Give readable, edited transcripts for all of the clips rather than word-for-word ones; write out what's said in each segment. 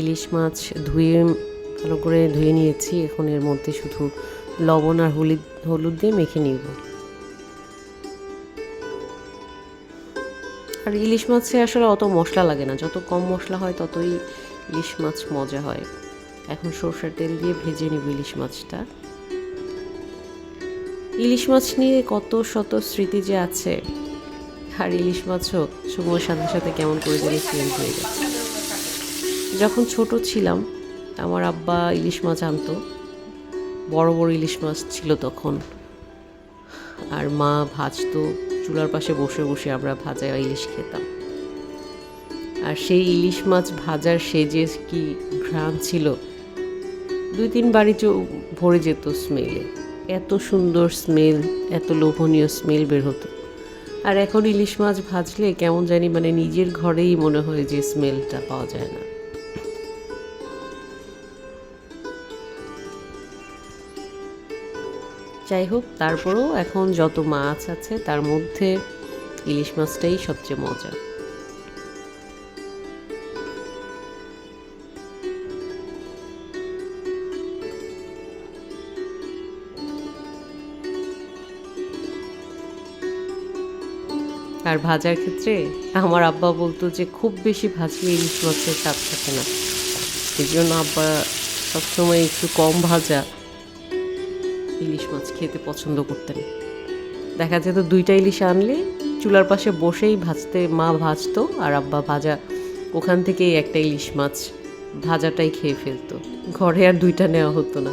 ইলিশ মাছ ভালো করে ধুয়ে নিয়েছি। এখন এর মধ্যে শুধু লবণ আর হলুদ দিয়ে মেখে নিব। আর ইলিশ মাছে আসলে অত মশলা লাগে না, যত কম মশলা হয় ততই ইলিশ মাছ মজা হয়। এখন সরষের তেল দিয়ে ভেজে নিব ইলিশ মাছটা। ইলিশ মাছ নিয়ে কত শত স্মৃতি যে আছে, আর ইলিশ মাছও সময়ের সাথে সাথে কেমন করে যেন চেঞ্জ হয়ে গেছে। যখন ছোট ছিলাম আমার আব্বা ইলিশ মাছ আনতো, বড় বড় ইলিশ মাছ ছিল তখন, আর মা ভাজতো, চুলার পাশে বসে বসে আমরা ভাজা ইলিশ খেতাম। আর সেই ইলিশ মাছ ভাজার সে যে কি ঘ্রাণ ছিল, 2-3 বাড়ি ভরে যেত স্মেলে। এত সুন্দর স্মেল, এত লোভনীয় স্মেল বের হতো। আর এখন ইলিশ মাছ ভাজলে কেমন জানি মানে নিজের ঘরেই মনে হয় যে স্মেলটা পাওয়া যায় না। যাই হোক, তারপরেও এখন যত মাছ আছে তার মধ্যে ইলিশ মাছটাই সবচেয়ে মজা। আর ভাজার ক্ষেত্রে আমার আব্বা বলতো যে খুব বেশি ভাজলে ইলিশ মাছের স্বাদ থাকে না, এই জন্য আব্বা সবসময় একটু কম ভাজা ইলিশ মাছ খেতে পছন্দ করতেন। দেখা যেত 2টা ইলিশ আনলে চুলার পাশে বসেই মা ভাজতো আর আব্বা ভাজা ওখান থেকেই একটা ইলিশ মাছ ভাজাটাই খেয়ে ফেলতো। ঘরে আর 2টা নেওয়া হতো না,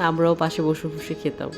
আমরাও পাশে বসে বসে খেতাম।